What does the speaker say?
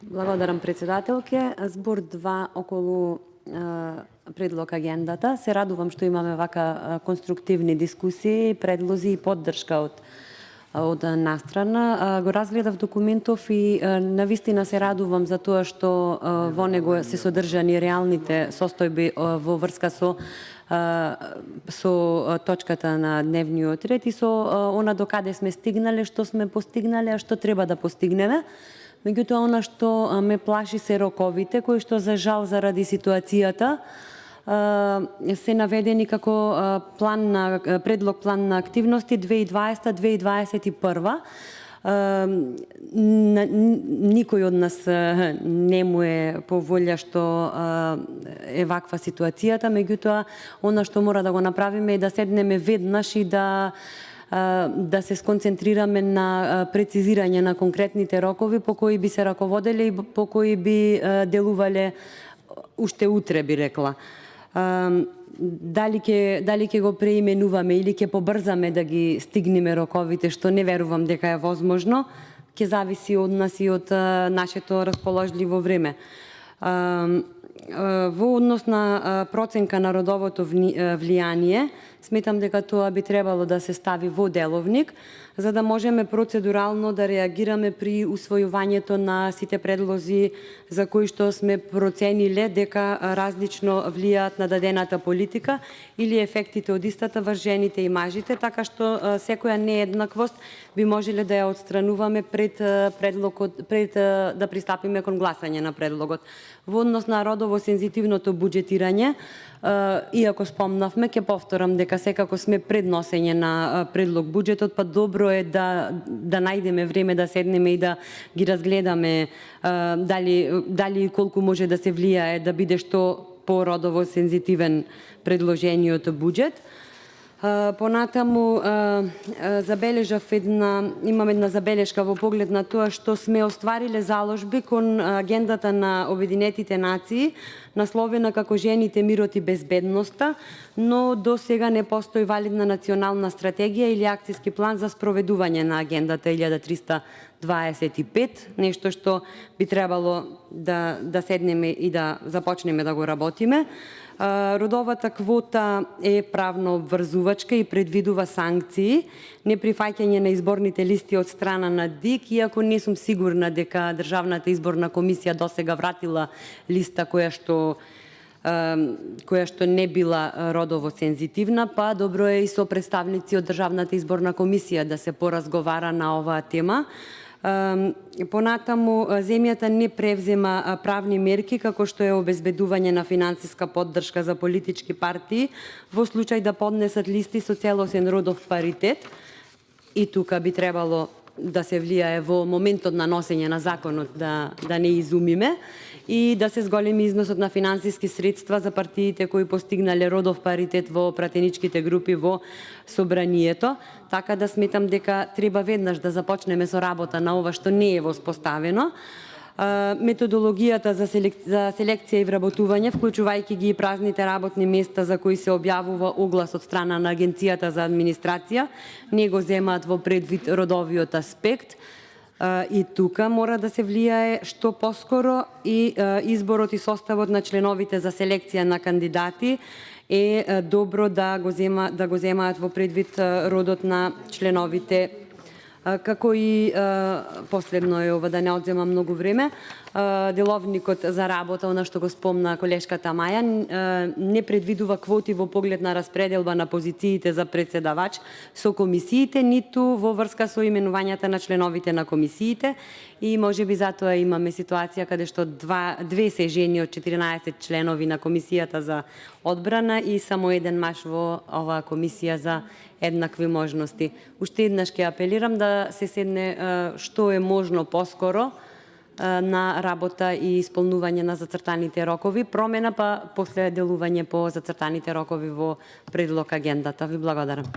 Благодарам, председателке. Збор 2 околу предлог агендата. Се радувам што имаме вака конструктивни дискусии, предлози и поддршка од настрана. Го разгледав документов и навистина се радувам за тоа што во него се содржани реалните состојби во врска со точката на дневниот ред и со она до каде сме стигнале, што сме постигнале, а што треба да постигнеме. Меѓутоа, она што ме плаши се роковите, кои што за жал заради ситуацијата се наведени како предлог план на активности 2020-2021. Никој од нас не му е по волја што е ваква ситуацијата, меѓутоа, она што мора да го направиме е да седнеме веднаш и да се сконцентрираме на прецизирање на конкретните рокови по кои би се раководеле и по кои би делувале уште утре, би рекла. Дали ќе го преименуваме или ќе побрзаме да ги стигнеме роковите, што не верувам дека е возможно, ќе зависи од нас и од нашето расположливо време. Во однос на проценка на родовото влијание, сметам дека тоа би требало да се стави во деловник, за да можеме процедурално да реагираме при усвојувањето на сите предлози за кои што сме процениле дека различно влијаат на дадената политика или ефектите од истата врз жените и мажите, така што секоја нееднаквост би можеле да ја отстрануваме пред да пристапиме кон гласање на предлогот. Во однос на родово сензитивното буџетирање, иако спомнавме, ќе повторам дека секако сме пред носење на предлог буџетот, па добро е да најдеме време да седнеме и да ги разгледаме дали колку може да се влијае да биде што породово сензитивен предложениот буџет. Понатаму имам една забелешка во поглед на тоа што сме оствариле заложби кон агендата на Обединетите нации, насловена како Жените, мирот и безбедноста, но до сега не постои валидна национална стратегија или акциски план за спроведување на агендата 1325, нешто што би требало да седнеме и да започнеме да го работиме. Родовата квота е правно обврзувачка и предвидува санкции, неприфаќање на изборните листи од страна на ДИК, иако не сум сигурна дека Државната изборна комисија досега вратила листа која што не била родово сензитивна, па добро е и со представници од Државната изборна комисија да се поразговара на оваа тема. Понатаму, земјата не превзема правни мерки како што е обезбедување на финансиска поддршка за политички партии во случај да поднесат листи со целосен родов паритет. И тука би требало да се влијае во моментот на носење на законот, да не изумиме и да се зголеми износот на финансиски средства за партиите кои постигнале родов паритет во пратеничките групи во собранието, така да сметам дека треба веднаш да започнеме со работа на ова што не е воспоставено. Методологијата за селекција и вработување, вклучувајќи ги и празните работни места за кои се објавува оглас од страна на Агенцијата за администрација, не го земаат во предвид родовиот аспект. И тука мора да се влијае што поскоро и изборот и составот на членовите за селекција на кандидати е добро да го земаат во предвид родот на членовите. Како и последно е ова, да не одземам многу време, деловникот за работа, она што го спомна колешката Маја, не предвидува квоти во поглед на распределба на позициите за председавач со комисиите, ниту во врска со именувањата на членовите на комисиите и можеби затоа имаме ситуација каде што две се жени од 14 членови на комисијата за одбрана и само еден маж во оваа комисија за еднакви можности. Уште еднаш ќе апелирам да се седне што е можно поскоро на работа и исполнување на зацртаните рокови, промена па после делување по зацртаните рокови во предлог агендата. Ви благодарам.